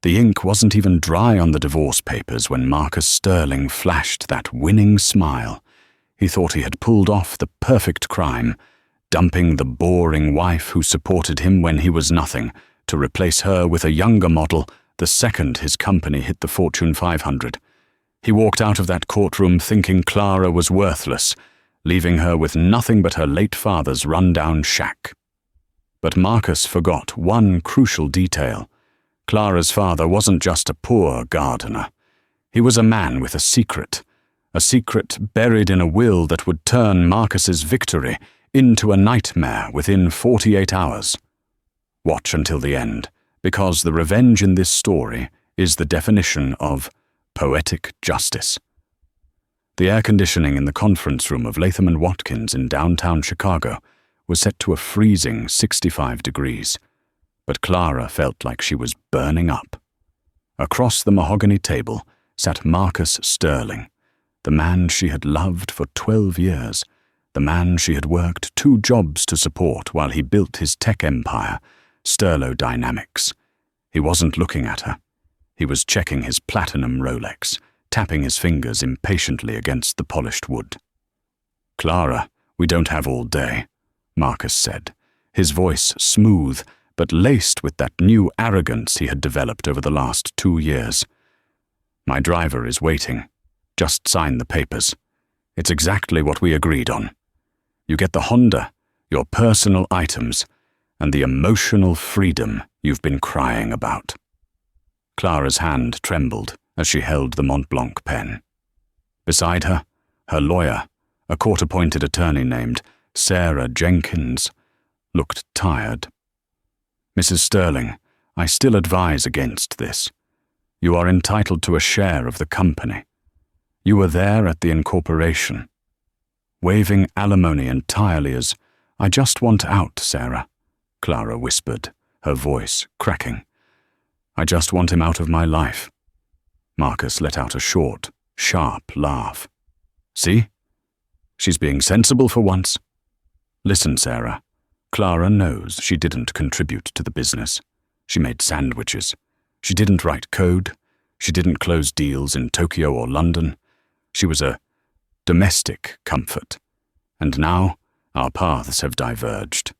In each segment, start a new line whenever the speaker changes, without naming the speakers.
The ink wasn't even dry on the divorce papers when Marcus Sterling flashed that winning smile. He thought he had pulled off the perfect crime, dumping the boring wife who supported him when he was nothing, to replace her with a younger model the second his company hit the Fortune 500. He walked out of that courtroom thinking Clara was worthless, leaving her with nothing but her late father's run-down shack. But Marcus forgot one crucial detail. Clara's father wasn't just a poor gardener. He was a man with a secret buried in a will that would turn Marcus's victory into a nightmare within 48 hours. Watch until the end, because the revenge in this story is the definition of poetic justice. The air conditioning in the conference room of Latham & Watkins in downtown Chicago was set to a freezing 65 degrees, but Clara felt like she was burning up. Across the mahogany table sat Marcus Sterling, the man she had loved for 12 years, the man she had worked 2 jobs to support while he built his tech empire, Sterlo Dynamics. He wasn't looking at her. He was checking his platinum Rolex, tapping his fingers impatiently against the polished wood. "Clara, we don't have all day," Marcus said, his voice smooth but laced with that new arrogance he had developed over the last 2 years. "My driver is waiting. Just sign the papers. It's exactly what we agreed on. You get the Honda, your personal items, and the emotional freedom you've been crying about." Clara's hand trembled as she held the Mont Blanc pen. Beside her, her lawyer, a court-appointed attorney named Sarah Jenkins, looked tired. "Mrs. Sterling, I still advise against this. You are entitled to a share of the company. You were there at the incorporation." Waving alimony entirely as, "I just want out, Sarah," Clara whispered, her voice cracking. "I just want him out of my life." Marcus let out a short, sharp laugh. "See? She's being sensible for once. Listen, Sarah. Clara knows she didn't contribute to the business. She made sandwiches. She didn't write code. She didn't close deals in Tokyo or London. She was a domestic comfort. And now our paths have diverged."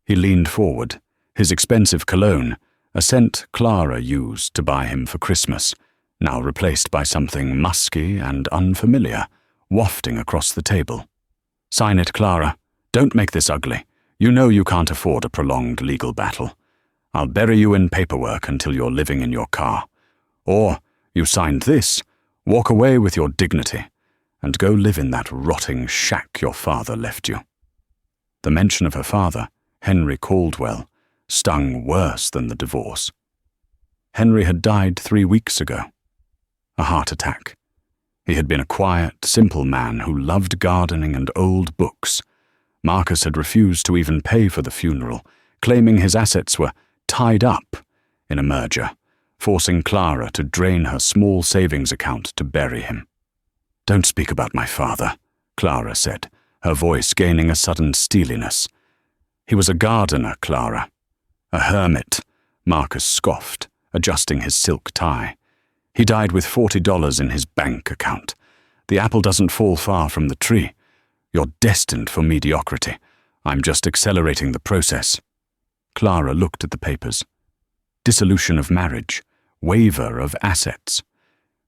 He leaned forward, his expensive cologne, a scent Clara used to buy him for Christmas, now replaced by something musky and unfamiliar, wafting across the table. "Sign it, Clara. Don't make this ugly. You know you can't afford a prolonged legal battle. I'll bury you in paperwork until you're living in your car. Or, you signed this, walk away with your dignity, and go live in that rotting shack your father left you." The mention of her father, Henry Caldwell, stung worse than the divorce. Henry had died 3 weeks ago. A heart attack. He had been a quiet, simple man who loved gardening and old books. Marcus had refused to even pay for the funeral, claiming his assets were tied up in a merger, forcing Clara to drain her small savings account to bury him. "Don't speak about my father," Clara said, her voice gaining a sudden steeliness. "He was a gardener, Clara." "A hermit," Marcus scoffed, adjusting his silk tie. "He died with $40 in his bank account. The apple doesn't fall far from the tree. You're destined for mediocrity. I'm just accelerating the process." Clara looked at the papers. Dissolution of marriage, waiver of assets.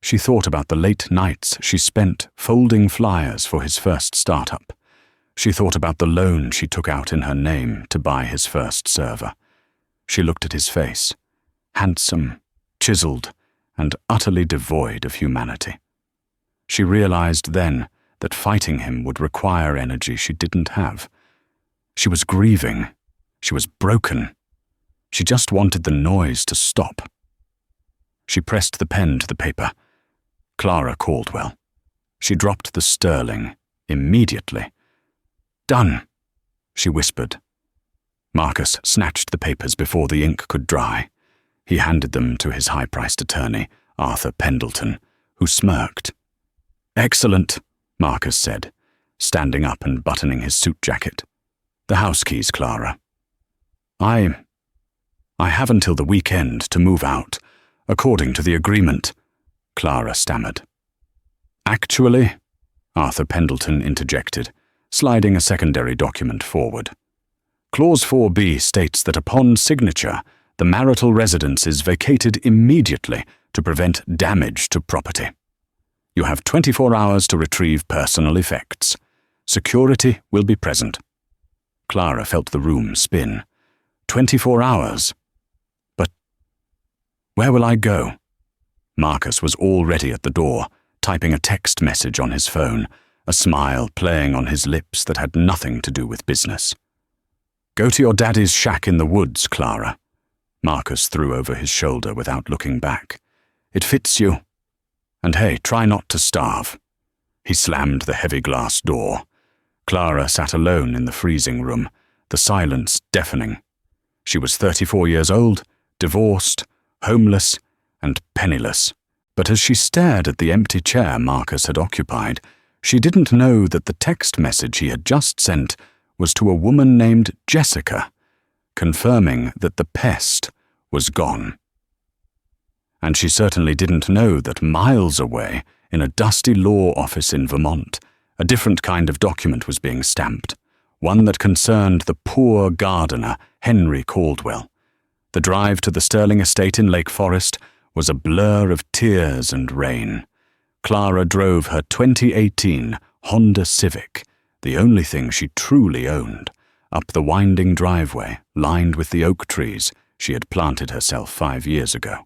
She thought about the late nights she spent folding flyers for his first startup. She thought about the loan she took out in her name to buy his first server. She looked at his face, handsome, chiseled, and utterly devoid of humanity. She realized then that fighting him would require energy she didn't have. She was grieving. She was broken. She just wanted the noise to stop. She pressed the pen to the paper. Clara Caldwell. She dropped the Sterling immediately. "Done," she whispered. Marcus snatched the papers before the ink could dry. He handed them to his high-priced attorney, Arthur Pendleton, who smirked. "Excellent," Marcus said, standing up and buttoning his suit jacket. "The house keys, Clara." I have until the weekend to move out. according to the agreement," Clara stammered. "Actually," Arthur Pendleton interjected, sliding a secondary document forward. "Clause 4B states that upon signature, the marital residence is vacated immediately to prevent damage to property. You have 24 hours to retrieve personal effects. Security will be present." Clara felt the room spin. 24 hours? But where will I go? Marcus was already at the door, typing a text message on his phone, a smile playing on his lips that had nothing to do with business. "Go to your daddy's shack in the woods, Clara," Marcus threw over his shoulder without looking back. "It fits you. And hey, try not to starve." He slammed the heavy glass door. Clara sat alone in the freezing room, the silence deafening. She was 34 years old, divorced, homeless, and penniless. But as she stared at the empty chair Marcus had occupied, she didn't know that the text message he had just sent was to a woman named Jessica, confirming that the pest was gone. And she certainly didn't know that miles away, in a dusty law office in Vermont, a different kind of document was being stamped, one that concerned the poor gardener, Henry Caldwell. The drive to the Sterling estate in Lake Forest was a blur of tears and rain. Clara drove her 2018 Honda Civic, the only thing she truly owned, up the winding driveway lined with the oak trees she had planted herself 5 years ago.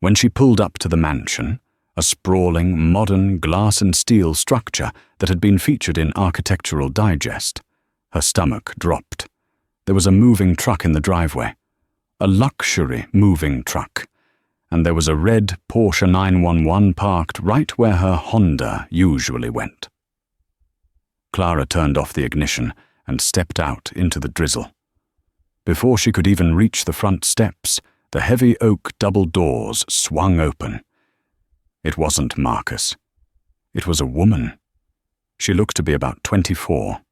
When she pulled up to the mansion, a sprawling, modern glass and steel structure that had been featured in Architectural Digest, her stomach dropped. There was a moving truck in the driveway, a luxury moving truck, and there was a red Porsche 911 parked right where her Honda usually went. Clara turned off the ignition and stepped out into the drizzle. Before she could even reach the front steps, the heavy oak double doors swung open. It wasn't Marcus. It was a woman. She looked to be about 24.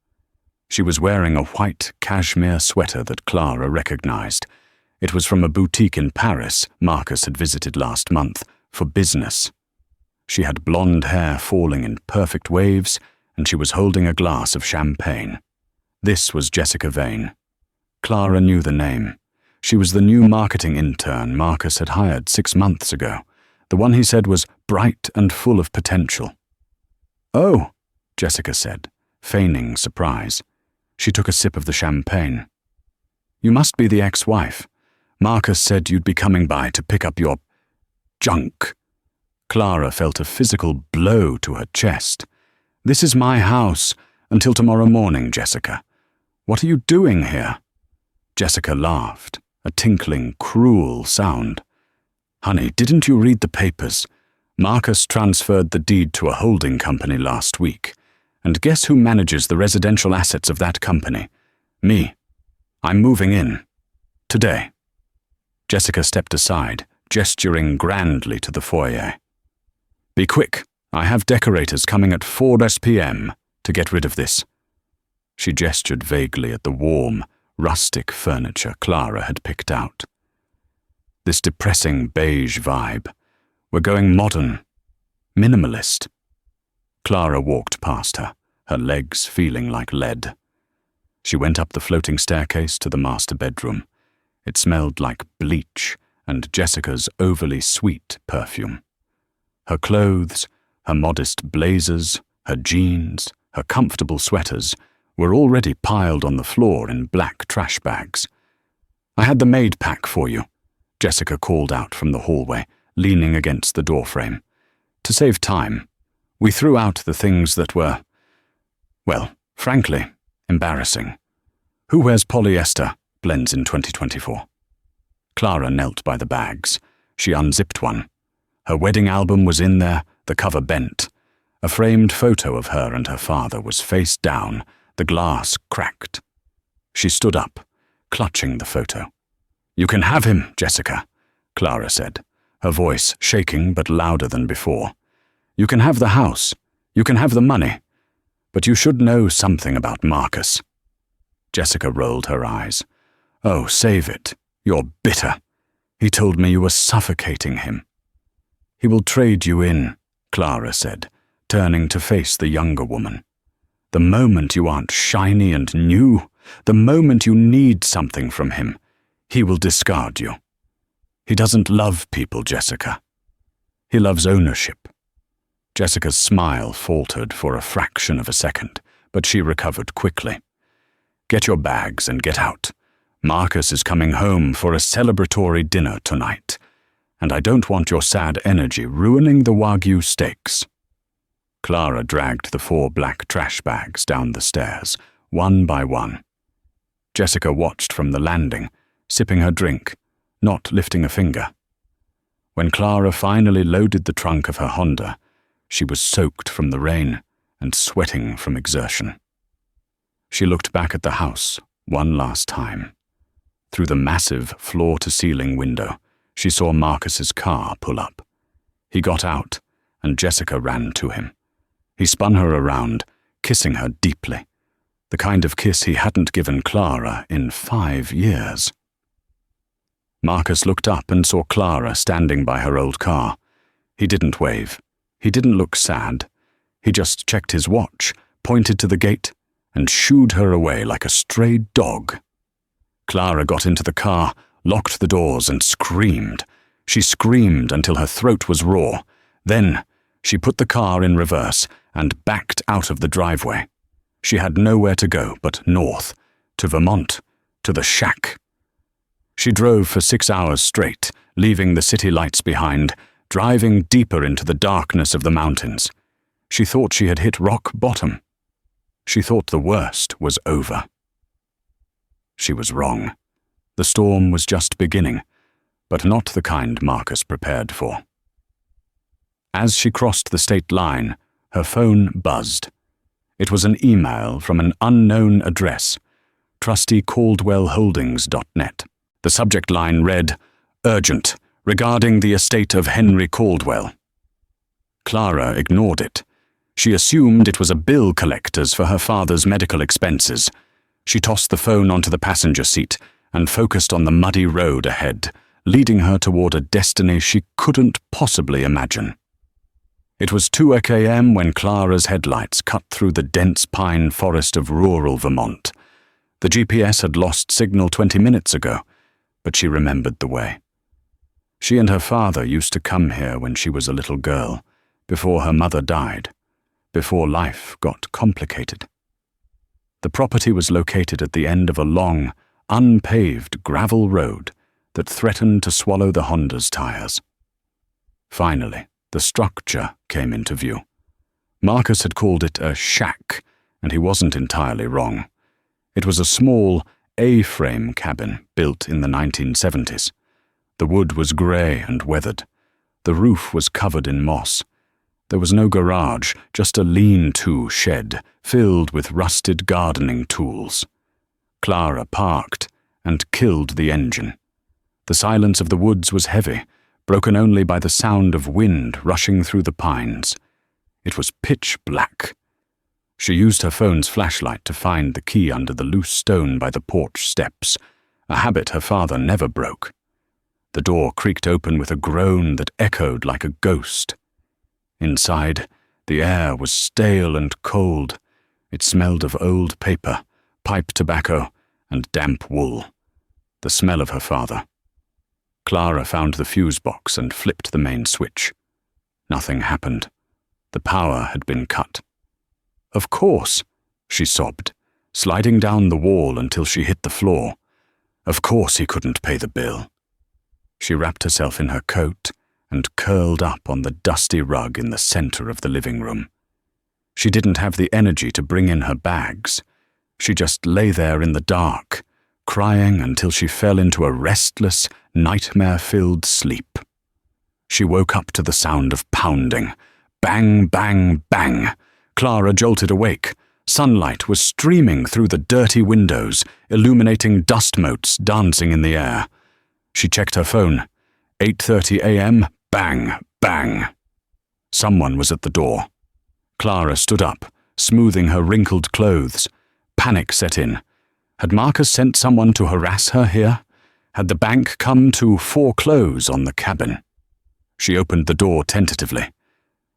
She was wearing a white cashmere sweater that Clara recognized. It was from a boutique in Paris Marcus had visited last month for business. She had blonde hair falling in perfect waves, and she was holding a glass of champagne. This was Jessica Vane. Clara knew the name. She was the new marketing intern Marcus had hired 6 months ago, the one he said was bright and full of potential. "Oh," Jessica said, feigning surprise. She took a sip of the champagne. "You must be the ex-wife. Marcus said you'd be coming by to pick up your junk." Clara felt a physical blow to her chest. "This is my house until tomorrow morning, Jessica. What are you doing here?" Jessica laughed, a tinkling, cruel sound. "Honey, didn't you read the papers? Marcus transferred the deed to a holding company last week. And guess who manages the residential assets of that company? Me. I'm moving in. Today." Jessica stepped aside, gesturing grandly to the foyer. "Be quick. I have decorators coming at 4 p.m. to get rid of this." She gestured vaguely at the warm, rustic furniture Clara had picked out. This depressing beige vibe. We're going modern, minimalist. Clara walked past her, her legs feeling like lead. She went up the floating staircase to the master bedroom. It smelled like bleach and Jessica's overly sweet perfume. Her clothes, her modest blazers, her jeans, her comfortable sweaters were already piled on the floor in black trash bags. "I had the maid pack for you," Jessica called out from the hallway, leaning against the doorframe. "To save time, we threw out the things that were, well, frankly, embarrassing. Who wears polyester blends in 2024? Clara knelt by the bags. She unzipped one. Her wedding album was in there, the cover bent. A framed photo of her and her father was face down, the glass cracked. She stood up, clutching the photo. "You can have him, Jessica," Clara said, her voice shaking but louder than before. "You can have the house. You can have the money. But you should know something about Marcus." Jessica rolled her eyes. "Oh, save it. You're bitter. He told me you were suffocating him. He will trade you in, Clara said, turning to face the younger woman. The moment you aren't shiny and new, the moment you need something from him, he will discard you. He doesn't love people, Jessica. He loves ownership. Jessica's smile faltered for a fraction of a second, but she recovered quickly. Get your bags and get out. Marcus is coming home for a celebratory dinner tonight, and I don't want your sad energy ruining the Wagyu steaks. Clara dragged the 4 black trash bags down the stairs, one by one. Jessica watched from the landing, sipping her drink, not lifting a finger. When Clara finally loaded the trunk of her Honda, she was soaked from the rain and sweating from exertion. She looked back at the house one last time. Through the massive floor-to-ceiling window, she saw Marcus's car pull up. He got out, and Jessica ran to him. He spun her around, kissing her deeply, the kind of kiss he hadn't given Clara in 5 years. Marcus looked up and saw Clara standing by her old car. He didn't wave. He didn't look sad. He just checked his watch, pointed to the gate, and shooed her away like a stray dog. Clara got into the car, locked the doors, and screamed. She screamed until her throat was raw. Then she put the car in reverse and backed out of the driveway. She had nowhere to go but north, to Vermont, to the shack. She drove for 6 hours straight, leaving the city lights behind, driving deeper into the darkness of the mountains. She thought she had hit rock bottom. She thought the worst was over. She was wrong. The storm was just beginning, but not the kind Marcus prepared for. As she crossed the state line, her phone buzzed. It was an email from an unknown address, trustycaldwellholdings.net. The subject line read, "Urgent, regarding the estate of Henry Caldwell." Clara ignored it. She assumed it was a bill collector's for her father's medical expenses. She tossed the phone onto the passenger seat and focused on the muddy road ahead, leading her toward a destiny she couldn't possibly imagine. It was 2 a.m. when Clara's headlights cut through the dense pine forest of rural Vermont. The GPS had lost signal 20 minutes ago, but she remembered the way. She and her father used to come here when she was a little girl, before her mother died, before life got complicated. The property was located at the end of a long, unpaved gravel road that threatened to swallow the Honda's tires. Finally, the structure came into view. Marcus had called it a shack, and he wasn't entirely wrong. It was a small, A-frame cabin built in the 1970s. The wood was grey and weathered. The roof was covered in moss. There was no garage, just a lean-to shed filled with rusted gardening tools. Clara parked and killed the engine. The silence of the woods was heavy, broken only by the sound of wind rushing through the pines. It was pitch black. She used her phone's flashlight to find the key under the loose stone by the porch steps, a habit her father never broke. The door creaked open with a groan that echoed like a ghost. Inside, the air was stale and cold. It smelled of old paper, pipe tobacco, and damp wool. The smell of her father. Clara found the fuse box and flipped the main switch. Nothing happened. The power had been cut. "Of course," she sobbed, sliding down the wall until she hit the floor. Of course he couldn't pay the bill. She wrapped herself in her coat and curled up on the dusty rug in the center of the living room. She didn't have the energy to bring in her bags. She just lay there in the dark, crying until she fell into a restless, nightmare-filled sleep. She woke up to the sound of pounding. Bang, bang, bang. Clara jolted awake. Sunlight was streaming through the dirty windows, illuminating dust motes dancing in the air. She checked her phone. 8:30 a.m., bang, bang. Someone was at the door. Clara stood up, smoothing her wrinkled clothes. Panic set in. Had Marcus sent someone to harass her here? Had the bank come to foreclose on the cabin? She opened the door tentatively.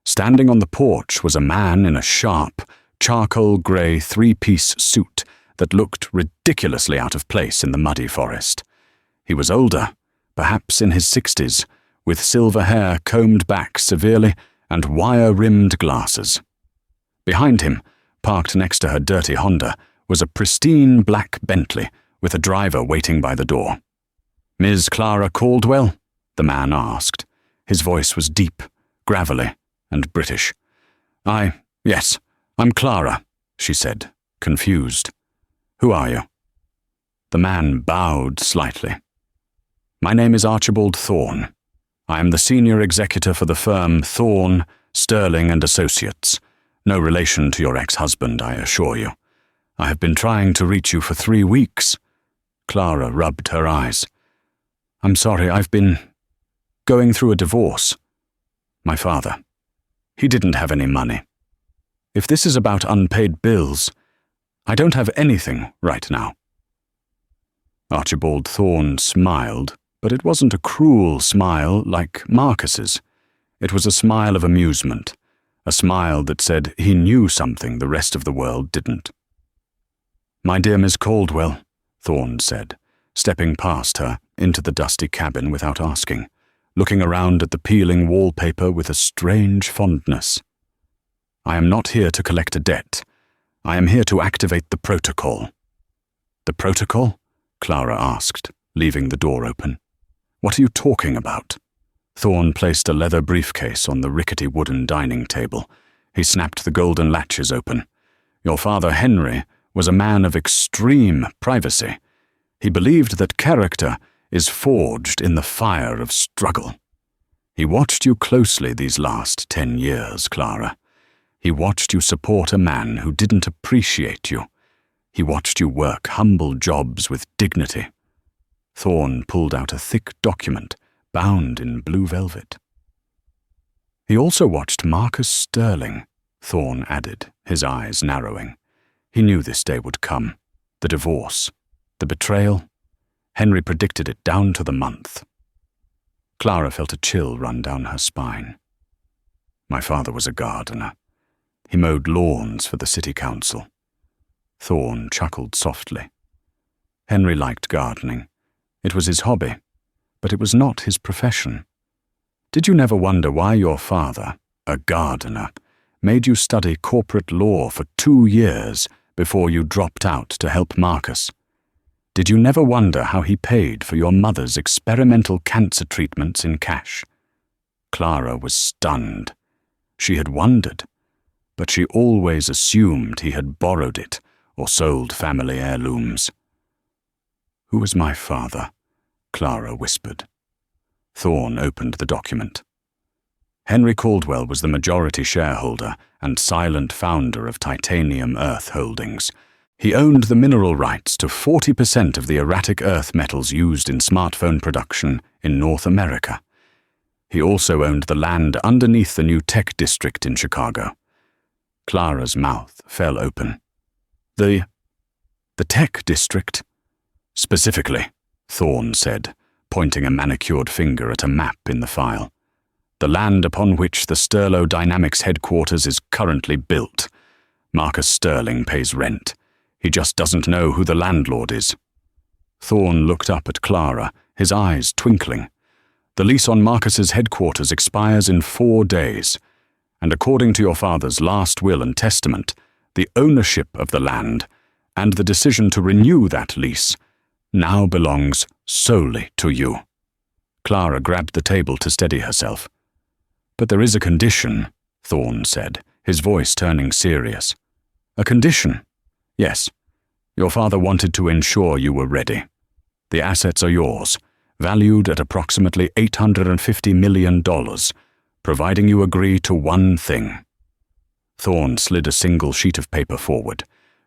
Standing on the porch was a man in a sharp, charcoal-grey three-piece suit that looked ridiculously out of place in the muddy forest. He was older, perhaps in his 60s, with silver hair combed back severely and wire-rimmed glasses. Behind him, parked next to her dirty Honda, was a pristine black Bentley with a driver waiting by the door. "Ms. Clara Caldwell?" the man asked. His voice was deep, gravelly, and British. Yes, I'm Clara," she said, confused. "Who are you?" The man bowed slightly. "My name is Archibald Thorne. I am the senior executor for the firm Thorne, Sterling and Associates. No relation to your ex-husband, I assure you. I have been trying to reach you for 3 weeks." Clara rubbed her eyes. "I'm sorry, I've been going through a divorce. My father. He didn't have any money. If this is about unpaid bills, I don't have anything right now." Archibald Thorne smiled, but it wasn't a cruel smile like Marcus's. It was a smile of amusement, a smile that said he knew something the rest of the world didn't. "My dear Miss Caldwell," Thorne said, stepping past her into the dusty cabin without asking, looking around at the peeling wallpaper with a strange fondness. "I am not here to collect a debt. I am here to activate the protocol." "The protocol?" Clara asked, leaving the door open. "What are you talking about?" Thorne placed a leather briefcase on the rickety wooden dining table. He snapped the golden latches open. "Your father, Henry, was a man of extreme privacy. He believed that character is forged in the fire of struggle. He watched you closely these last 10 years, Clara. He watched you support a man who didn't appreciate you. He watched you work humble jobs with dignity." Thorne pulled out a thick document bound in blue velvet. "He also watched Marcus Sterling," Thorne added, his eyes narrowing. He knew this day would come. The divorce. The betrayal. Henry predicted it down to the month. Clara felt a chill run down her spine. "My father was a gardener. He mowed lawns for the city council." Thorne chuckled softly. Henry liked gardening. It was his hobby, but it was not his profession. "Did you never wonder why your father, a gardener, made you study corporate law for 2 years before you dropped out to help Marcus? Did you never wonder how he paid for your mother's experimental cancer treatments in cash?" Clara was stunned. She had wondered, but she always assumed he had borrowed it or sold family heirlooms. "Who was my father?" Clara whispered. Thorne opened the document. Henry Caldwell was the majority shareholder and silent founder of Titanium Earth Holdings. He owned the mineral rights to 40% of the erratic earth metals used in smartphone production in North America. He also owned the land underneath the new tech district in Chicago. Clara's mouth fell open. The tech district? "Specifically," Thorne said, pointing a manicured finger at a map in the file. "The land upon which the Sterlo Dynamics headquarters is currently built. Marcus Sterling pays rent. He just doesn't know who the landlord is." Thorne looked up at Clara, his eyes twinkling. "The lease on Marcus's headquarters expires in 4 days, and according to your father's last will and testament, the ownership of the land and the decision to renew that lease now belongs solely to you." Clara grabbed the table to steady herself. "But there is a condition," Thorne said, his voice turning serious. "A condition? Yes. Your father wanted to ensure you were ready. The assets are yours, valued at approximately $850 million, providing you agree to one thing." Thorne slid a single sheet of paper forward.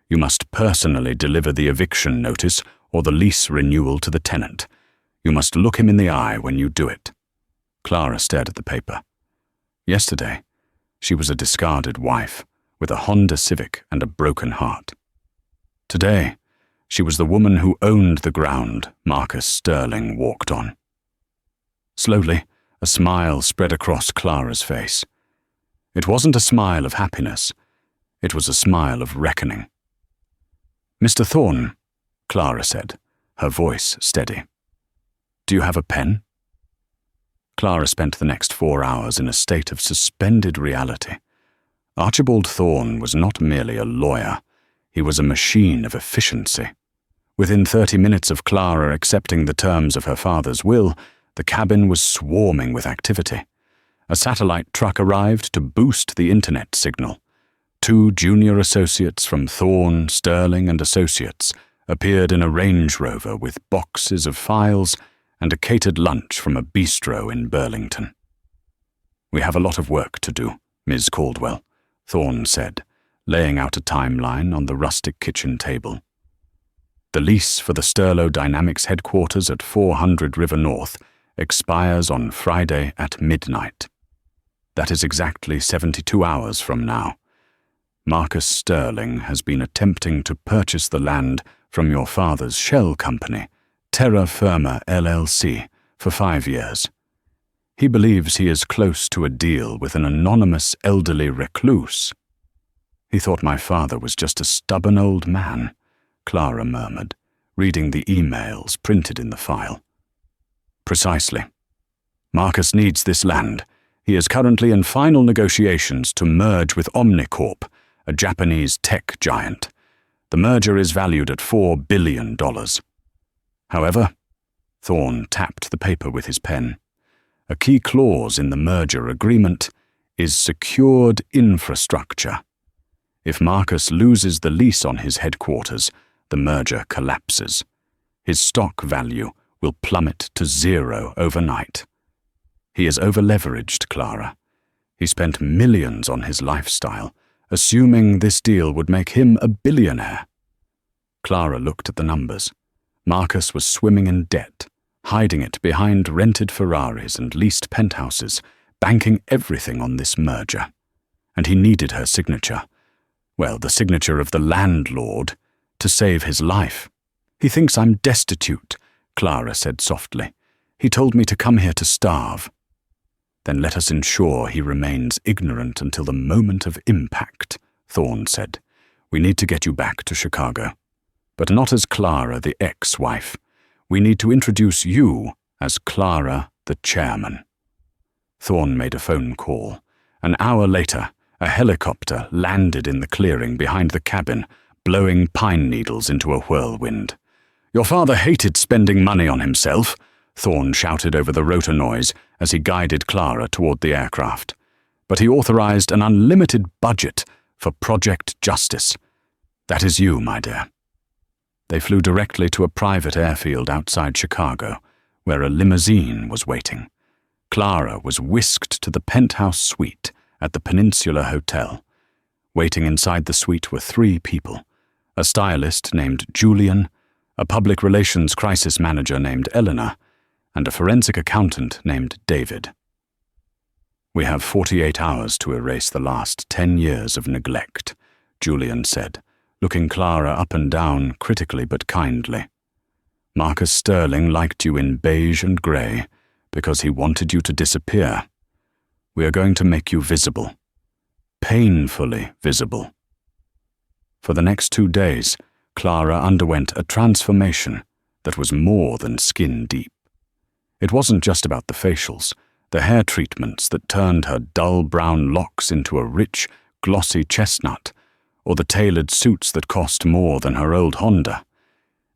"You must personally deliver the eviction notice or the lease renewal to the tenant. You must look him in the eye when you do it." Clara stared at the paper. Yesterday, she was a discarded wife with a Honda Civic and a broken heart. Today, She was the woman who owned the ground Marcus Sterling walked on. Slowly, a smile spread across Clara's face. It wasn't a smile of happiness. It was a smile of reckoning. "Mr. Thorne," Clara said, her voice steady. "Do you have a pen?" Clara spent the next 4 hours in a state of suspended reality. Archibald Thorne was not merely a lawyer. He was a machine of efficiency. Within 30 minutes of Clara accepting the terms of her father's will, the cabin was swarming with activity. A satellite truck arrived to boost the internet signal. 2 junior associates from Thorne, Sterling and Associates appeared in a Range Rover with boxes of files and a catered lunch from a bistro in Burlington. "We have a lot of work to do, Ms. Caldwell," Thorne said, laying out a timeline on the rustic kitchen table. "The lease for the Sterlo Dynamics headquarters at 400 River North expires on Friday at midnight. That is exactly 72 hours from now. Marcus Sterling has been attempting to purchase the land from your father's shell company, Terra Firma LLC, for 5 years. He believes he is close to a deal with an anonymous elderly recluse." "He thought my father was just a stubborn old man," Clara murmured, reading the emails printed in the file. "Precisely. Marcus needs this land. He is currently in final negotiations to merge with Omnicorp, a Japanese tech giant. The merger is valued at $4 billion. However," Thorne tapped the paper with his pen, "a key clause in the merger agreement is secured infrastructure. If Marcus loses the lease on his headquarters, the merger collapses. His stock value will plummet to 0 overnight. He is over-leveraged, Clara. He spent millions on his lifestyle, assuming this deal would make him a billionaire." Clara looked at the numbers. Marcus was swimming in debt, hiding it behind rented Ferraris and leased penthouses, banking everything on this merger. And he needed her signature. Well, the signature of the landlord, to save his life. "He thinks I'm destitute," Clara said softly. "He told me to come here to starve." "Then let us ensure he remains ignorant until the moment of impact," Thorne said. "We need to get you back to Chicago. But not as Clara, the ex-wife. We need to introduce you as Clara, the chairman." Thorne made a phone call. An hour later, a helicopter landed in the clearing behind the cabin, blowing pine needles into a whirlwind. "Your father hated spending money on himself," Thorne shouted over the rotor noise as he guided Clara toward the aircraft. "But he authorized an unlimited budget for Project Justice. That is you, my dear." They flew directly to a private airfield outside Chicago, where a limousine was waiting. Clara was whisked to the penthouse suite at the Peninsula Hotel. Waiting inside the suite were 3 people: a stylist named Julian, a public relations crisis manager named Eleanor, and a forensic accountant named David. "We have 48 hours to erase the last 10 years of neglect," Julian said, looking Clara up and down critically but kindly. "Marcus Sterling liked you in beige and grey because he wanted you to disappear. We are going to make you visible. Painfully visible." For the next 2 days, Clara underwent a transformation that was more than skin deep. It wasn't just about the facials, the hair treatments that turned her dull brown locks into a rich, glossy chestnut, or the tailored suits that cost more than her old Honda.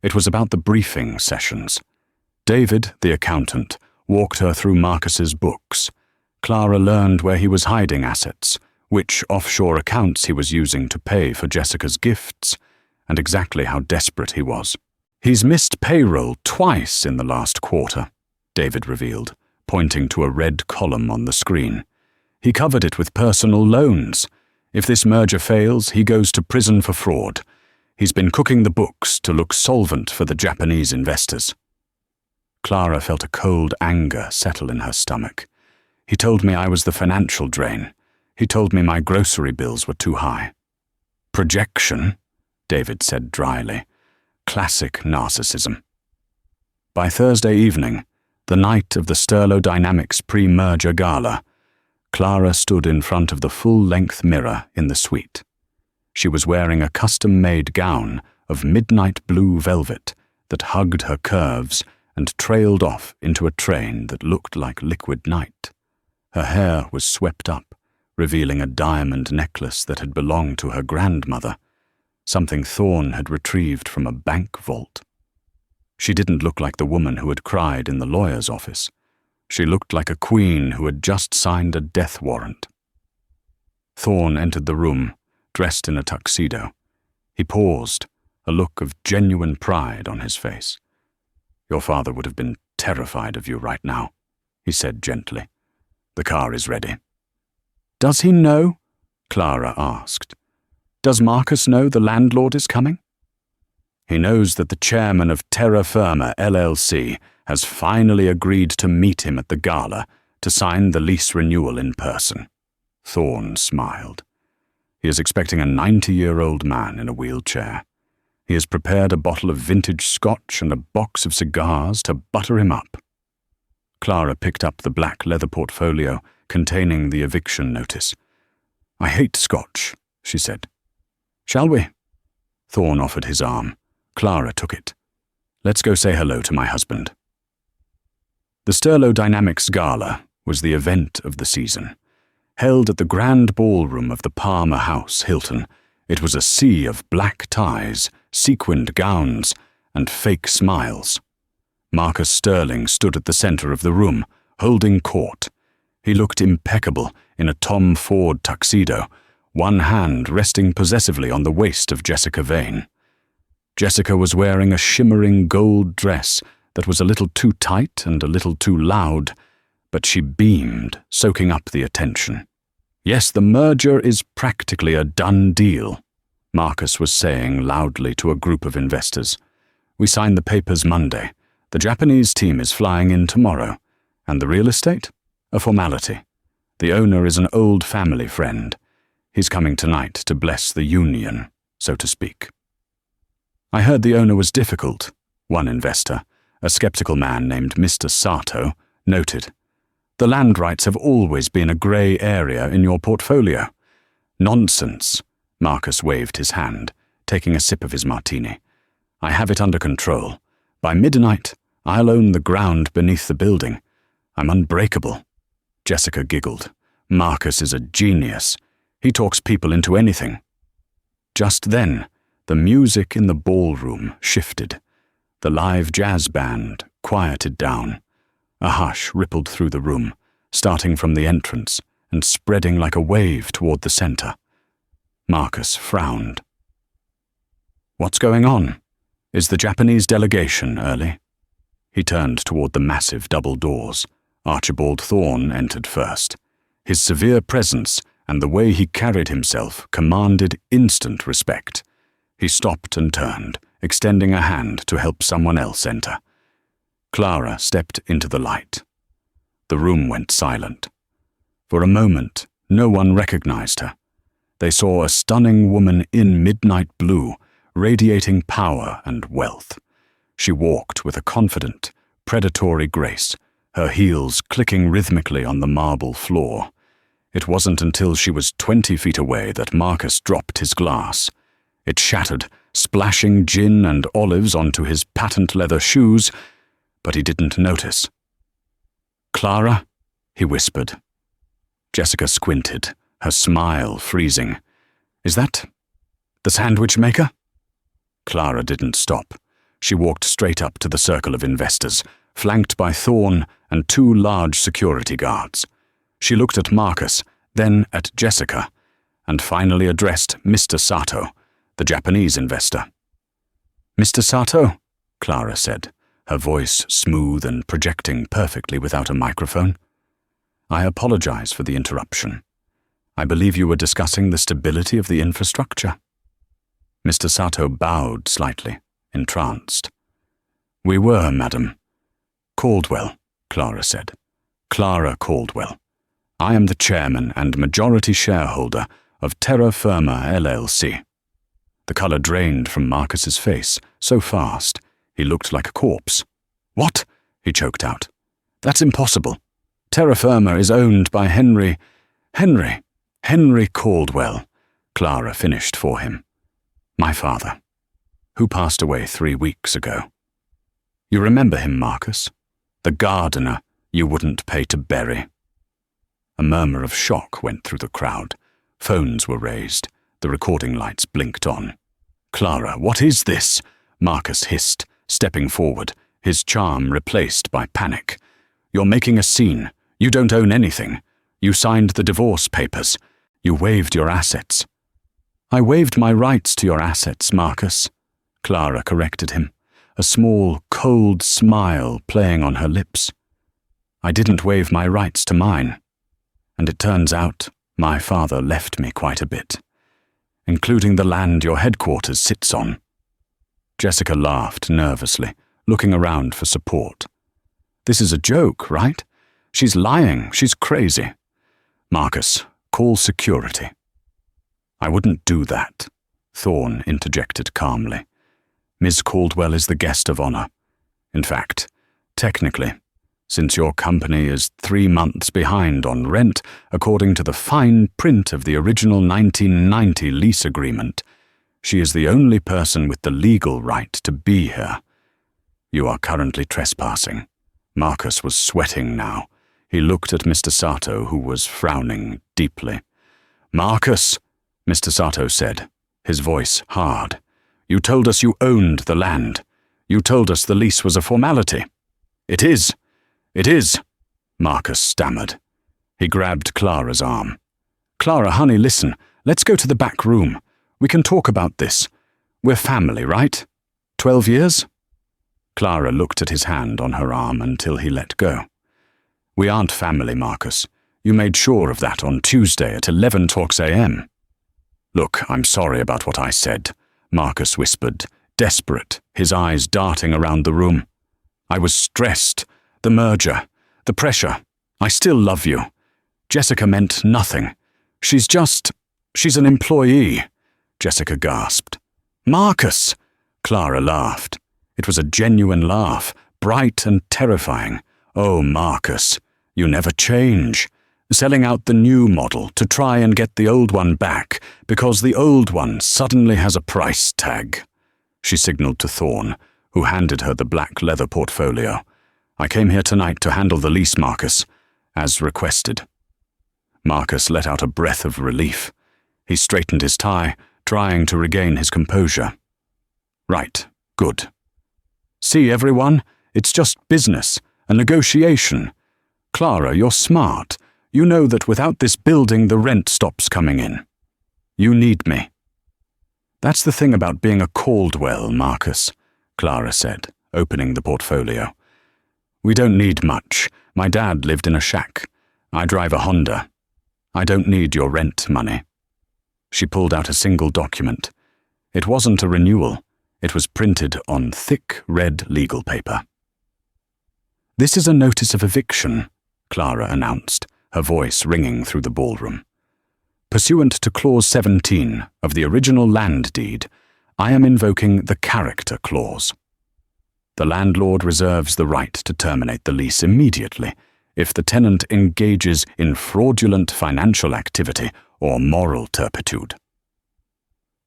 It was about the briefing sessions. David, the accountant, walked her through Marcus's books. Clara learned where he was hiding assets, which offshore accounts he was using to pay for Jessica's gifts, and exactly how desperate he was. "He's missed payroll twice in the last quarter," David revealed, pointing to a red column on the screen. "He covered it with personal loans. If this merger fails, he goes to prison for fraud. He's been cooking the books to look solvent for the Japanese investors." Clara felt a cold anger settle in her stomach. "He told me I was the financial drain. He told me my grocery bills were too high." "Projection," David said dryly. Classic narcissism. By Thursday evening, the night of the Sterlo Dynamics pre-merger gala, Clara stood in front of the full-length mirror in the suite. She was wearing a custom-made gown of midnight blue velvet that hugged her curves and trailed off into a train that looked like liquid night. Her hair was swept up, revealing a diamond necklace that had belonged to her grandmother, something Thorne had retrieved from a bank vault. She didn't look like the woman who had cried in the lawyer's office. She looked like a queen who had just signed a death warrant. Thorne entered the room, dressed in a tuxedo. He paused, a look of genuine pride on his face. "Your father would have been terrified of you right now," he said gently. "The car is ready." "Does he know?" Clara asked. "Does Marcus know the landlord is coming?" "He knows that the chairman of Terra Firma LLC has finally agreed to meet him at the gala to sign the lease renewal in person." Thorne smiled. "He is expecting a 90-year-old man in a wheelchair. He has prepared a bottle of vintage scotch and a box of cigars to butter him up." Clara picked up the black leather portfolio containing the eviction notice. "I hate scotch," she said. "Shall we?" Thorne offered his arm. Clara took it. "Let's go say hello to my husband." The Sterlo Dynamics Gala was the event of the season. Held at the grand ballroom of the Palmer House, Hilton, it was a sea of black ties, sequined gowns, and fake smiles. Marcus Sterling stood at the center of the room, holding court. He looked impeccable in a Tom Ford tuxedo, one hand resting possessively on the waist of Jessica Vane. Jessica was wearing a shimmering gold dress that was a little too tight and a little too loud, but she beamed, soaking up the attention. "Yes, the merger is practically a done deal," Marcus was saying loudly to a group of investors. "We signed the papers Monday. The Japanese team is flying in tomorrow. And the real estate? A formality. The owner is an old family friend. He's coming tonight to bless the union, so to speak." "I heard the owner was difficult," one investor, a skeptical man named Mr. Sato, noted. "The land rights have always been a grey area in your portfolio." "Nonsense," Marcus waved his hand, taking a sip of his martini. "I have it under control. By midnight, I'll own the ground beneath the building. I'm unbreakable." Jessica giggled. "Marcus is a genius. He talks people into anything." Just then, the music in the ballroom shifted. The live jazz band quieted down. A hush rippled through the room, starting from the entrance and spreading like a wave toward the center. Marcus frowned. "What's going on? Is the Japanese delegation early?" He turned toward the massive double doors. Archibald Thorne entered first. His severe presence and the way he carried himself commanded instant respect. He stopped and turned, extending a hand to help someone else enter. Clara stepped into the light. The room went silent. For a moment, no one recognized her. They saw a stunning woman in midnight blue, radiating power and wealth. She walked with a confident, predatory grace, her heels clicking rhythmically on the marble floor. It wasn't until she was 20 feet away that Marcus dropped his glass. It shattered, splashing gin and olives onto his patent leather shoes, but he didn't notice. "Clara?" he whispered. Jessica squinted, her smile freezing. "Is that the sandwich maker?" Clara didn't stop. She walked straight up to the circle of investors, flanked by Thorne and two large security guards. She looked at Marcus, then at Jessica, and finally addressed Mr. Sato, the Japanese investor. "Mr. Sato," Clara said, her voice smooth and projecting perfectly without a microphone. "I apologize for the interruption. I believe you were discussing the stability of the infrastructure." Mr. Sato bowed slightly, entranced. "We were, madam." "Caldwell," Clara said. "Clara Caldwell. I am the chairman and majority shareholder of Terra Firma LLC." The color drained from Marcus's face so fast he looked like a corpse. "What?" he choked out. "That's impossible. Terra Firma is owned by Henry Caldwell," Clara finished for him. "My father, who passed away 3 weeks ago. You remember him, Marcus? The gardener you wouldn't pay to bury." A murmur of shock went through the crowd. Phones were raised. The recording lights blinked on. "Clara, what is this?" Marcus hissed, stepping forward, his charm replaced by panic. "You're making a scene. You don't own anything. You signed the divorce papers. You waived your assets." "I waived my rights to your assets, Marcus," Clara corrected him, a small, cold smile playing on her lips. "I didn't waive my rights to mine. And it turns out my father left me quite a bit, including the land your headquarters sits on." Jessica laughed nervously, looking around for support. "This is a joke, right? She's lying. She's crazy. Marcus, call security." "I wouldn't do that," Thorne interjected calmly. "Ms. Caldwell is the guest of honor. In fact, technically, since your company is 3 months behind on rent according to the fine print of the original 1990 lease agreement, she is the only person with the legal right to be here. You are currently trespassing." Marcus was sweating now. He looked at Mr. Sato, who was frowning deeply. "Marcus," Mr. Sato said, his voice hard, "you told us you owned the land. You told us the lease was a formality." "It is. It is," Marcus stammered. He grabbed Clara's arm. "Clara, honey, listen. Let's go to the back room. We can talk about this. We're family, right? 12 years? Clara looked at his hand on her arm until he let go. "We aren't family, Marcus. You made sure of that on Tuesday at 11 a.m. "Look, I'm sorry about what I said," Marcus whispered, desperate, his eyes darting around the room. "I was stressed. The merger, the pressure. I still love you. Jessica meant nothing. She's an employee," Jessica gasped. "Marcus!" Clara laughed. It was a genuine laugh, bright and terrifying. "Oh, Marcus, you never change. Selling out the new model to try and get the old one back because the old one suddenly has a price tag." She signaled to Thorne, who handed her the black leather portfolio. "I came here tonight to handle the lease, Marcus, as requested." Marcus let out a breath of relief. He straightened his tie, trying to regain his composure. "Right, good. See, everyone, it's just business, a negotiation. Clara, you're smart. You know that without this building, the rent stops coming in. You need me." "That's the thing about being a Caldwell, Marcus," Clara said, opening the portfolio. "We don't need much. My dad lived in a shack. I drive a Honda. I don't need your rent money." She pulled out a single document. It wasn't a renewal. It was printed on thick red legal paper. "This is a notice of eviction," Clara announced, her voice ringing through the ballroom. "Pursuant to Clause 17 of the original land deed, I am invoking the character clause. The landlord reserves the right to terminate the lease immediately if the tenant engages in fraudulent financial activity or moral turpitude."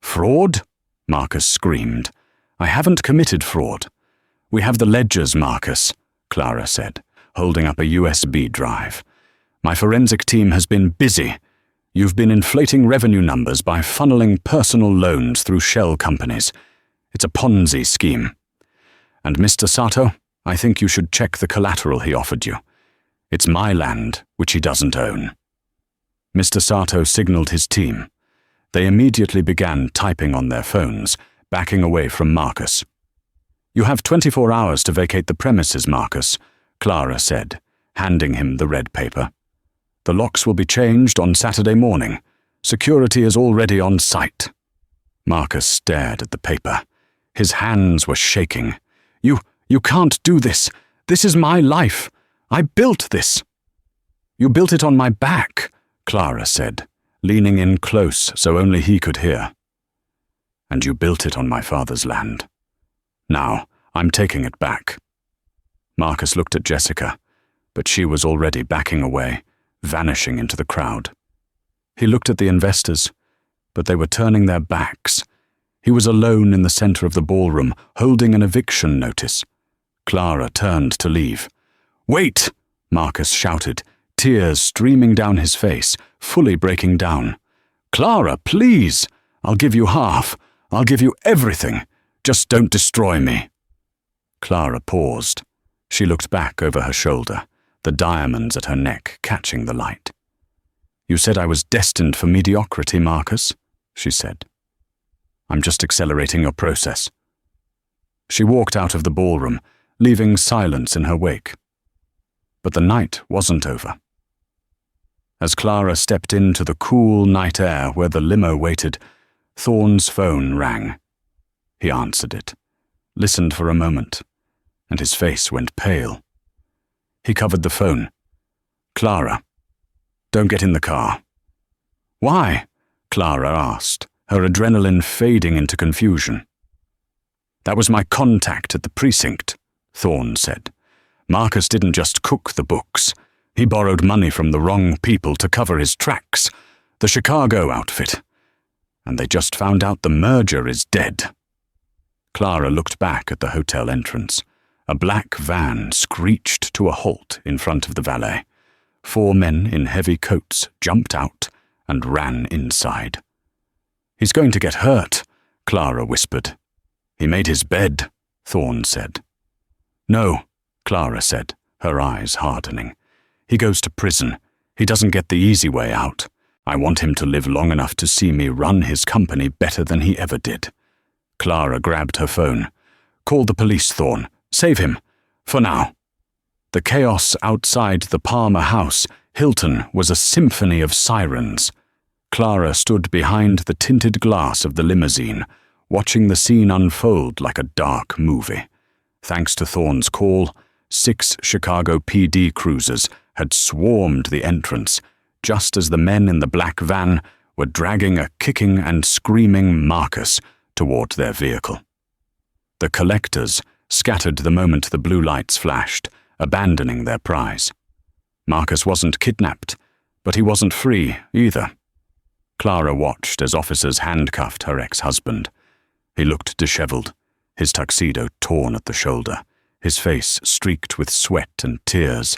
"Fraud?" Marcus screamed. "I haven't committed fraud. We have the ledgers, Marcus," Clara said, holding up a USB drive. "My forensic team has been busy. You've been inflating revenue numbers by funneling personal loans through shell companies. It's a Ponzi scheme. And Mr. Sato, I think you should check the collateral he offered you. It's my land, which he doesn't own." Mr. Sato signaled his team. They immediately began typing on their phones, backing away from Marcus. "You have 24 hours to vacate the premises, Marcus," Clara said, handing him the red paper. "The locks will be changed on Saturday morning. Security is already on site." Marcus stared at the paper. His hands were shaking. You can't do this. This is my life. I built this." "You built it on my back," Clara said, leaning in close so only he could hear. and you built it on my father's land. Now, I'm taking it back." Marcus looked at Jessica, but she was already backing away, vanishing into the crowd. He looked at the investors, but they were turning their backs. He was alone in the center of the ballroom, holding an eviction notice. Clara turned to leave. "Wait!" Marcus shouted, tears streaming down his face, fully breaking down. "Clara, please! I'll give you half. I'll give you everything. Just don't destroy me." Clara paused. She looked back over her shoulder, the diamonds at her neck catching the light. "You said I was destined for mediocrity, Marcus," she said. "I'm just accelerating your process." She walked out of the ballroom, leaving silence in her wake. But the night wasn't over. As Clara stepped into the cool night air where the limo waited, Thorne's phone rang. He answered it, listened for a moment, and his face went pale. He covered the phone. "Clara, don't get in the car." "Why?" Clara asked, her adrenaline fading into confusion. "That was my contact at the precinct," Thorne said. "Marcus didn't just cook the books. He borrowed money from the wrong people to cover his tracks, the Chicago outfit. And they just found out the merger is dead." Clara looked back at the hotel entrance. A black van screeched to a halt in front of the valet. 4 men in heavy coats jumped out and ran inside. "He's going to get hurt," Clara whispered. "He made his bed," Thorne said. "No," Clara said, her eyes hardening. "He goes to prison. He doesn't get the easy way out. I want him to live long enough to see me run his company better than he ever did." Clara grabbed her phone. "Call the police, Thorne. Save him. For now." The chaos outside the Palmer house, Hilton, was a symphony of sirens. Clara stood behind the tinted glass of the limousine, watching the scene unfold like a dark movie. Thanks to Thorne's call, 6 Chicago PD cruisers had swarmed the entrance, just as the men in the black van were dragging a kicking and screaming Marcus toward their vehicle. The collectors scattered the moment the blue lights flashed, abandoning their prize. Marcus wasn't kidnapped, but he wasn't free either. Clara watched as officers handcuffed her ex-husband. He looked disheveled, his tuxedo torn at the shoulder, his face streaked with sweat and tears.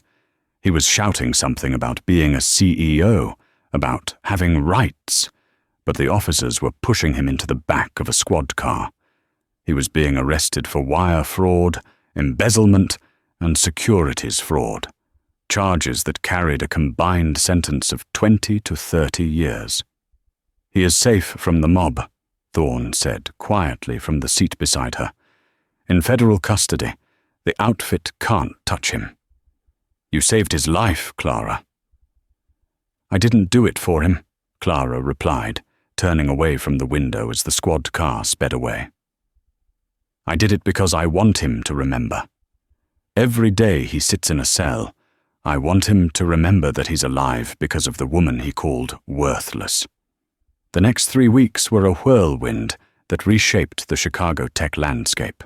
He was shouting something about being a CEO, about having rights, but the officers were pushing him into the back of a squad car. He was being arrested for wire fraud, embezzlement, and securities fraud, charges that carried a combined sentence of 20 to 30 years. "He is safe from the mob," Thorne said quietly from the seat beside her. "In federal custody, the outfit can't touch him." "You saved his life, Clara." "I didn't do it for him," Clara replied, turning away from the window as the squad car sped away. "I did it because I want him to remember. Every day he sits in a cell, I want him to remember that he's alive because of the woman he called worthless." The next 3 weeks were a whirlwind that reshaped the Chicago tech landscape.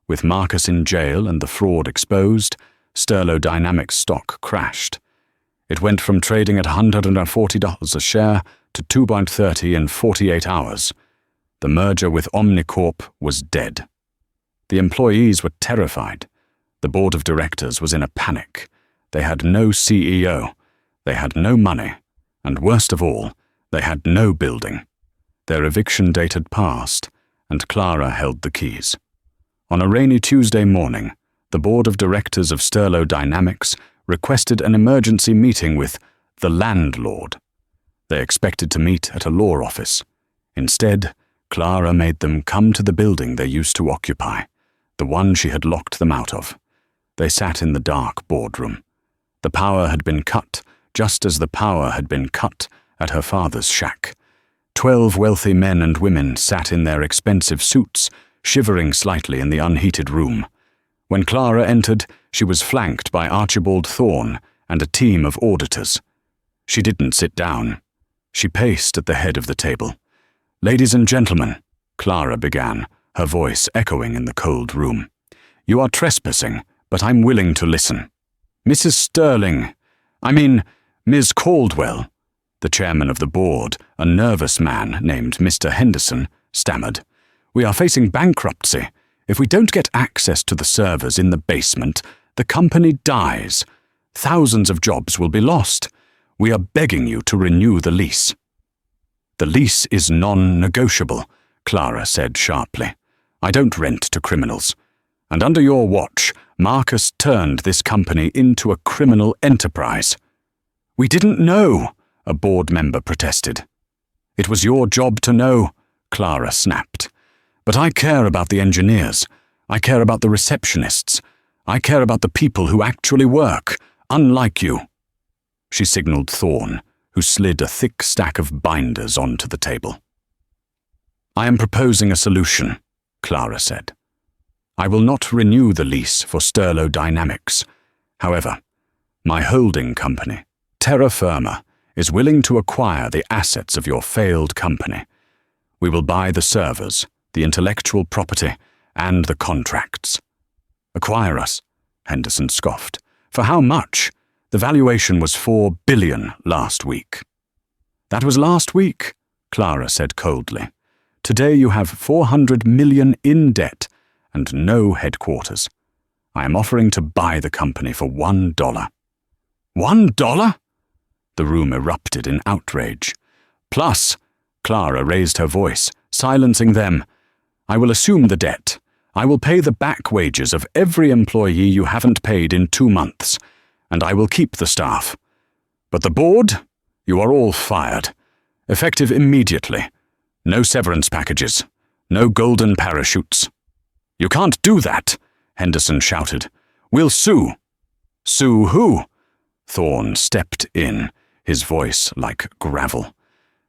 With Marcus in jail and the fraud exposed, Sterlo Dynamics stock crashed. It went from trading at $140 a share to $2.30 in 48 hours. The merger with Omnicorp was dead. The employees were terrified. The board of directors was in a panic. They had no CEO. They had no money. And worst of all, they had no building. Their eviction date had passed, and Clara held the keys. On a rainy Tuesday morning, the board of directors of Sterlo Dynamics requested an emergency meeting with the landlord. They expected to meet at a law office. Instead, Clara made them come to the building they used to occupy, the one she had locked them out of. They sat in the dark boardroom. The power had been cut, just as the power had been cut at her father's shack. 12 wealthy men and women sat in their expensive suits, shivering slightly in the unheated room. When Clara entered, she was flanked by Archibald Thorne and a team of auditors. She didn't sit down. She paced at the head of the table. "Ladies and gentlemen," Clara began, her voice echoing in the cold room. "You are trespassing, but I'm willing to listen. Mrs. Sterling, Ms. Caldwell," the chairman of the board, a nervous man named Mr. Henderson, stammered. "We are facing bankruptcy. If we don't get access to the servers in the basement, the company dies. Thousands of jobs will be lost. We are begging you to renew the lease." "The lease is non-negotiable," Clara said sharply. "I don't rent to criminals. And under your watch, Marcus turned this company into a criminal enterprise." "We didn't know," a board member protested. "It was your job to know," Clara snapped. "But I care about the engineers. I care about the receptionists. I care about the people who actually work, unlike you." She signaled Thorne, who slid a thick stack of binders onto the table. "I am proposing a solution," Clara said. "I will not renew the lease for Sterlo Dynamics. However, my holding company, Terra Firma, is willing to acquire the assets of your failed company. We will buy the servers, the intellectual property, and the contracts." "Acquire us," Henderson scoffed. "For how much? The valuation was $4 billion last week." "That was last week," Clara said coldly. "Today you have $400 million in debt and no headquarters. I am offering to buy the company for $1. $1? The room erupted in outrage. "Plus," Clara raised her voice, silencing them, "I will assume the debt. I will pay the back wages of every employee you haven't paid in 2 months, and I will keep the staff. But the board? You are all fired. Effective immediately. No severance packages. No golden parachutes." "You can't do that," Henderson shouted. "We'll sue." "Sue who?" Thorne stepped in, his voice like gravel.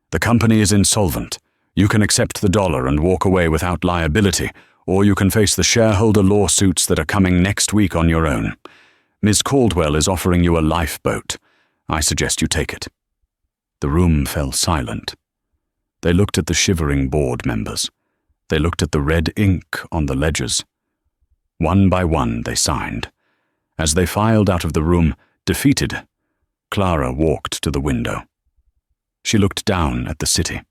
"The company is insolvent. You can accept the dollar and walk away without liability, or you can face the shareholder lawsuits that are coming next week on your own. Ms. Caldwell is offering you a lifeboat. I suggest you take it." The room fell silent. They looked at the shivering board members. They looked at the red ink on the ledgers. One by one they signed. As they filed out of the room, defeated, Clara walked to the window. She looked down at the city.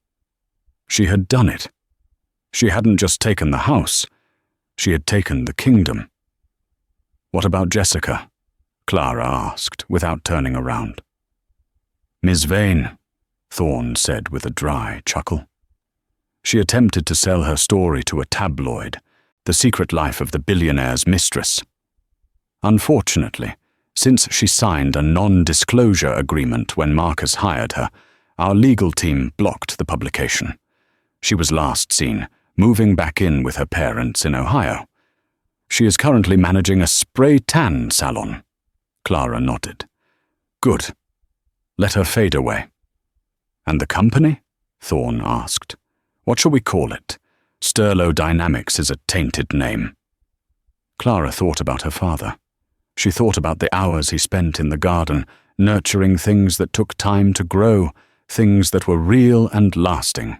She had done it. She hadn't just taken the house. She had taken the kingdom. "What about Jessica?" Clara asked, without turning around. "Miss Vane," Thorne said with a dry chuckle. She attempted to sell her story to a tabloid, The Secret Life of the Billionaire's Mistress. Unfortunately, since she signed a non-disclosure agreement when Marcus hired her, our legal team blocked the publication. She was last seen moving back in with her parents in Ohio. She is currently managing a spray tan salon. Clara nodded. "Good. Let her fade away." "And the company?" Thorne asked. "What shall we call it? Sterlo Dynamics is a tainted name." Clara thought about her father. She thought about the hours he spent in the garden, nurturing things that took time to grow, things that were real and lasting.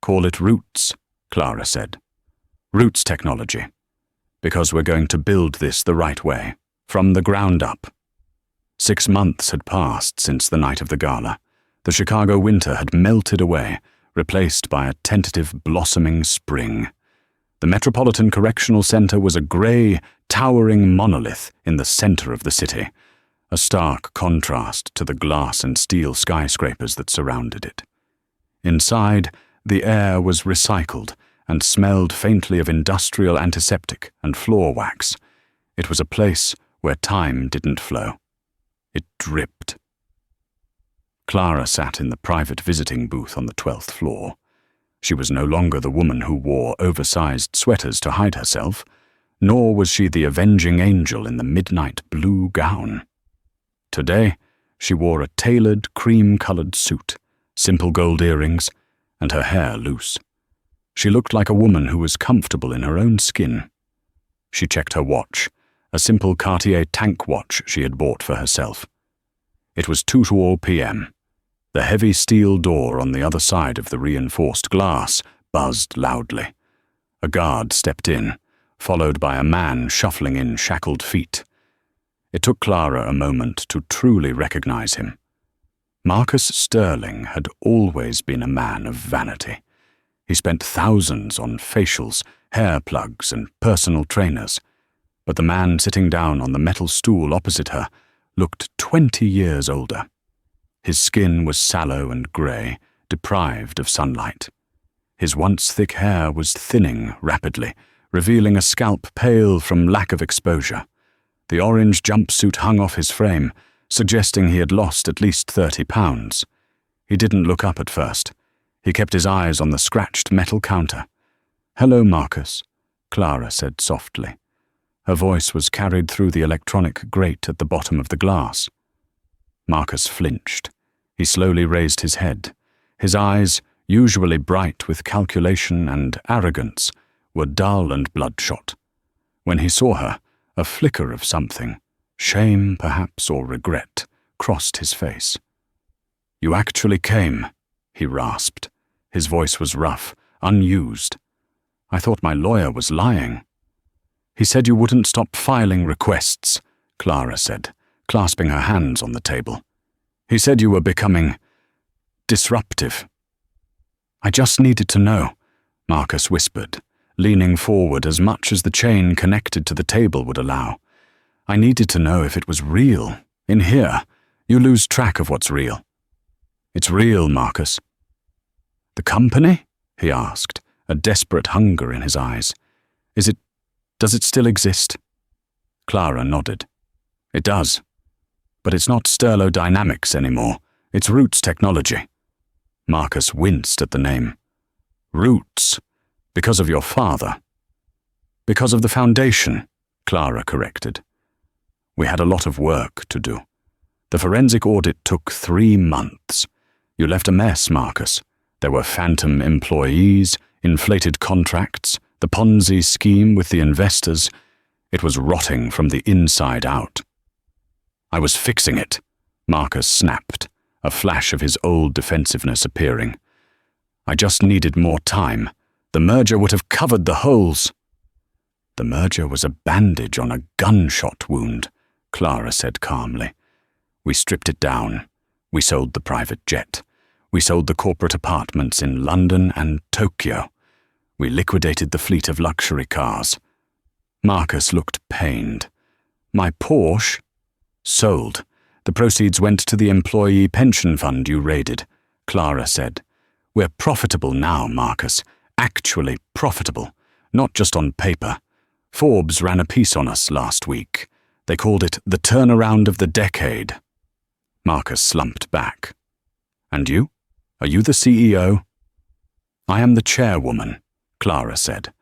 "Call it Roots," Clara said. "Roots technology. Because we're going to build this the right way, from the ground up." 6 months had passed since the night of the gala. The Chicago winter had melted away, replaced by a tentative blossoming spring. The Metropolitan Correctional Center was a gray, towering monolith in the center of the city, a stark contrast to the glass and steel skyscrapers that surrounded it. Inside, the air was recycled and smelled faintly of industrial antiseptic and floor wax. It was a place where time didn't flow. It dripped. Clara sat in the private visiting booth on the 12th floor. She was no longer the woman who wore oversized sweaters to hide herself, nor was she the avenging angel in the midnight blue gown. Today, she wore a tailored, cream-colored suit, simple gold earrings, and her hair loose. She looked like a woman who was comfortable in her own skin. She checked her watch, a simple Cartier tank watch she had bought for herself. It was 2:00 p.m. The heavy steel door on the other side of the reinforced glass buzzed loudly. A guard stepped in, followed by a man shuffling in shackled feet. It took Clara a moment to truly recognize him. Marcus Sterling had always been a man of vanity. He spent thousands on facials, hair plugs, and personal trainers. But the man sitting down on the metal stool opposite her looked 20 years older. His skin was sallow and grey, deprived of sunlight. His once thick hair was thinning rapidly, revealing a scalp pale from lack of exposure. The orange jumpsuit hung off his frame, suggesting he had lost at least 30 pounds. He didn't look up at first. He kept his eyes on the scratched metal counter. "Hello, Marcus," Clara said softly. Her voice was carried through the electronic grate at the bottom of the glass. Marcus flinched. He slowly raised his head. His eyes, usually bright with calculation and arrogance, were dull and bloodshot. When he saw her, a flicker of something, shame perhaps or regret, crossed his face. "You actually came," he rasped. His voice was rough, unused. "I thought my lawyer was lying." "He said you wouldn't stop filing requests," Clara said, clasping her hands on the table. "He said you were becoming disruptive." "I just needed to know," Marcus whispered, leaning forward as much as the chain connected to the table would allow. "I needed to know if it was real. In here, you lose track of what's real." "It's real, Marcus." "The company?" he asked, a desperate hunger in his eyes. Does it still exist?" Clara nodded. "It does. But it's not Sterlo Dynamics anymore. It's Roots Technology." Marcus winced at the name. "Roots? Because of your father?" "Because of the foundation," Clara corrected. "We had a lot of work to do. The forensic audit took 3 months. You left a mess, Marcus. There were phantom employees, inflated contracts, the Ponzi scheme with the investors. It was rotting from the inside out." "I was fixing it," Marcus snapped, a flash of his old defensiveness appearing. "I just needed more time. The merger would have covered the holes." "The merger was a bandage on a gunshot wound," Clara said calmly. "We stripped it down. We sold the private jet. We sold the corporate apartments in London and Tokyo. We liquidated the fleet of luxury cars." Marcus looked pained. "My Porsche?" "Sold. The proceeds went to the employee pension fund you raided," Clara said. "We're profitable now, Marcus. Actually profitable. Not just on paper. Forbes ran a piece on us last week. They called it the turnaround of the decade." Marcus slumped back. "And you? Are you the CEO?" "I am the chairwoman," Clara said.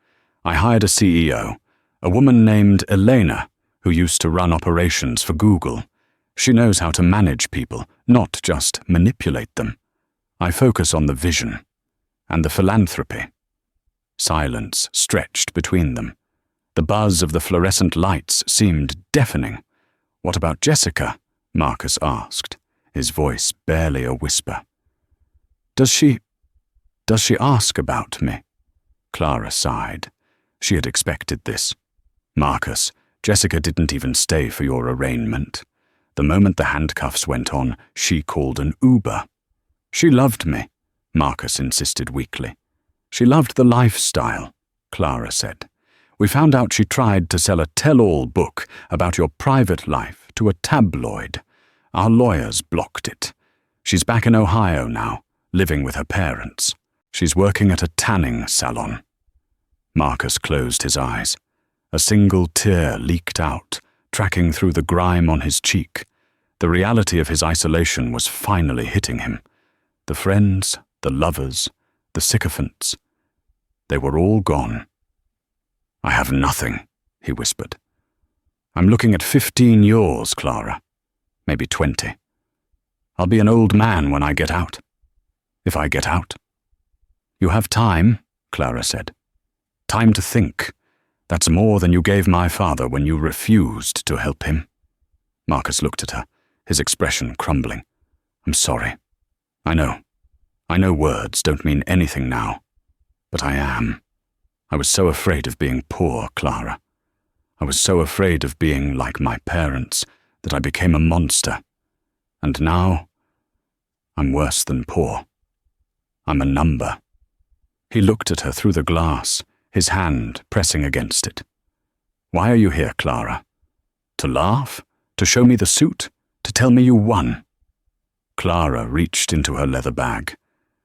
"I hired a CEO, a woman named Elena, who used to run operations for Google. She knows how to manage people, not just manipulate them. I focus on the vision and the philanthropy." Silence stretched between them. The buzz of the fluorescent lights seemed deafening. "What about Jessica?" Marcus asked, his voice barely a whisper. Does she ask about me?" Clara sighed. She had expected this. "Marcus, Jessica didn't even stay for your arraignment. The moment the handcuffs went on, she called an Uber." "She loved me," Marcus insisted weakly. "She loved the lifestyle," Clara said. "We found out she tried to sell a tell-all book about your private life to a tabloid. Our lawyers blocked it. She's back in Ohio now, living with her parents. She's working at a tanning salon." Marcus closed his eyes. A single tear leaked out, tracking through the grime on his cheek. The reality of his isolation was finally hitting him. The friends, the lovers, the sycophants. They were all gone. "I have nothing," he whispered. "I'm looking at 15 years, Clara. Maybe 20. I'll be an old man when I get out. If I get out." "You have time," Clara said. "Time to think. That's more than you gave my father when you refused to help him." Marcus looked at her, his expression crumbling. "I'm sorry. I know. I know words don't mean anything now. But I am. I was so afraid of being poor, Clara. I was so afraid of being like my parents that I became a monster. And now, I'm worse than poor. I'm a number." He looked at her through the glass, his hand pressing against it. "Why are you here, Clara? To laugh? To show me the suit? To tell me you won?" Clara reached into her leather bag.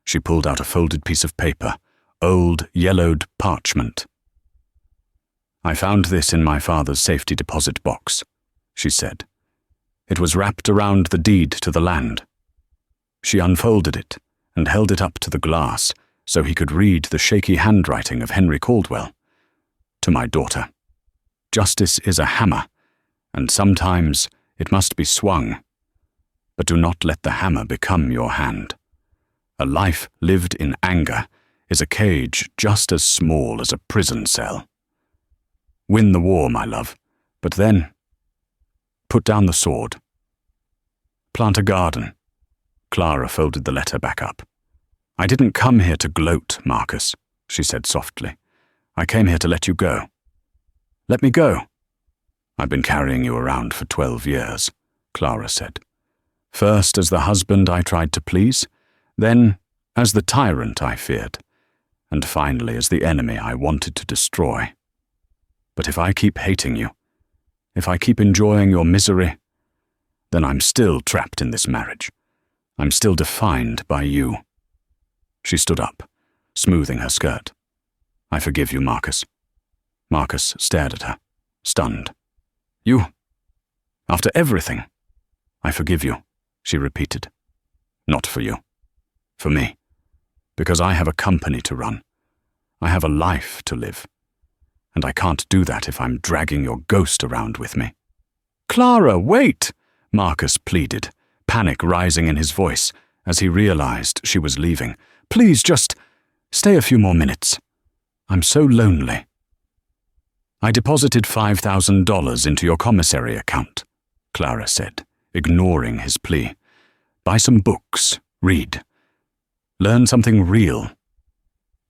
She pulled out a folded piece of paper, old, yellowed parchment. "I found this in my father's safety deposit box," she said. "It was wrapped around the deed to the land." She unfolded it and held it up to the glass so he could read the shaky handwriting of Henry Caldwell. "To my daughter. Justice is a hammer, and sometimes it must be swung. But do not let the hammer become your hand. A life lived in anger is a cage just as small as a prison cell. Win the war, my love, but then put down the sword. Plant a garden." Clara folded the letter back up. "I didn't come here to gloat, Marcus," she said softly. "I came here to let you go." "Let me go." "I've been carrying you around for 12 years, Clara said. "First as the husband I tried to please, then as the tyrant I feared, and finally as the enemy I wanted to destroy. But if I keep hating you, if I keep enjoying your misery, then I'm still trapped in this marriage. I'm still defined by you." She stood up, smoothing her skirt. "I forgive you, Marcus." Marcus stared at her, stunned. "You? After everything?" "I forgive you," she repeated. "Not for you. For me. Because I have a company to run. I have a life to live. And I can't do that if I'm dragging your ghost around with me." "Clara, wait!" Marcus pleaded, panic rising in his voice as he realized she was leaving. "Please just stay a few more minutes. I'm so lonely." "I deposited $5,000 into your commissary account," Clara said, ignoring his plea. "Buy some books, read. Learn something real.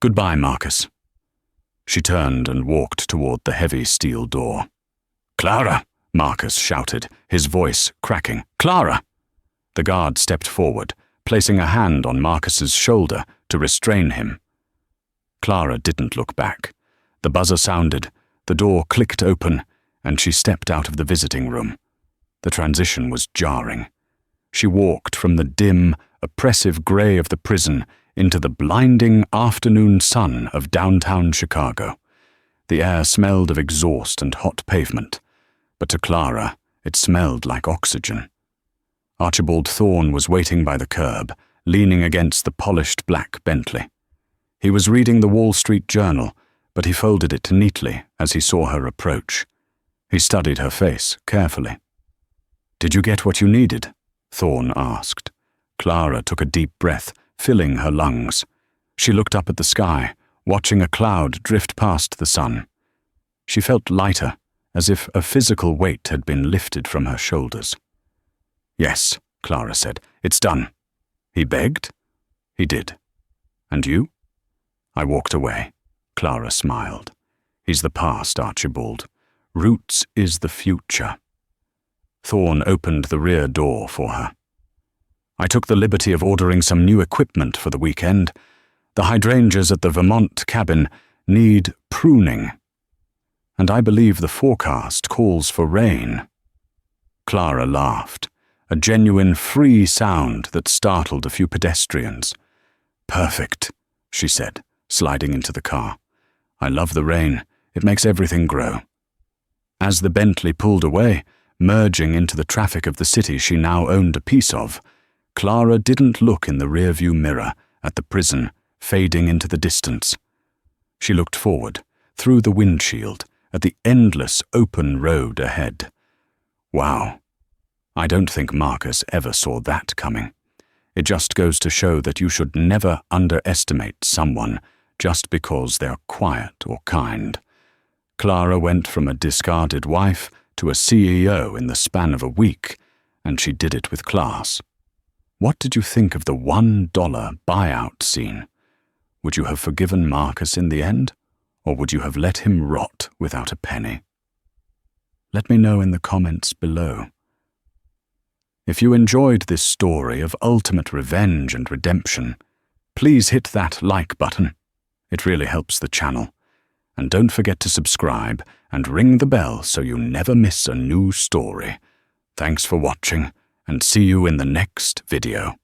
Goodbye, Marcus." She turned and walked toward the heavy steel door. "Clara!" Marcus shouted, his voice cracking. "Clara!" The guard stepped forward, placing a hand on Marcus's shoulder to restrain him. Clara didn't look back. The buzzer sounded, the door clicked open, and she stepped out of the visiting room. The transition was jarring. She walked from the dim, oppressive gray of the prison into the blinding afternoon sun of downtown Chicago. The air smelled of exhaust and hot pavement, but to Clara, it smelled like oxygen. Archibald Thorne was waiting by the curb, leaning against the polished black Bentley. He was reading the Wall Street Journal, but he folded it neatly as he saw her approach. He studied her face carefully. "Did you get what you needed?" Thorne asked. Clara took a deep breath, filling her lungs. She looked up at the sky, watching a cloud drift past the sun. She felt lighter, as if a physical weight had been lifted from her shoulders. "Yes," Clara said, "it's done." "He begged?" "He did." "And you?" "I walked away." Clara smiled. "He's the past, Archibald. Roots is the future." Thorne opened the rear door for her. "I took the liberty of ordering some new equipment for the weekend. The hydrangeas at the Vermont cabin need pruning. And I believe the forecast calls for rain." Clara laughed, a genuine free sound that startled a few pedestrians. "Perfect," she said, sliding into the car. "I love the rain. It makes everything grow." As the Bentley pulled away, merging into the traffic of the city she now owned a piece of, Clara didn't look in the rearview mirror at the prison fading into the distance. She looked forward, through the windshield, at the endless open road ahead. Wow. I don't think Marcus ever saw that coming. It just goes to show that you should never underestimate someone just because they're quiet or kind. Clara went from a discarded wife to a CEO in the span of a week, and she did it with class. What did you think of the $1 buyout scene? Would you have forgiven Marcus in the end, or would you have let him rot without a penny? Let me know in the comments below. If you enjoyed this story of ultimate revenge and redemption, please hit that like button. It really helps the channel. And don't forget to subscribe and ring the bell so you never miss a new story. Thanks for watching, and see you in the next video.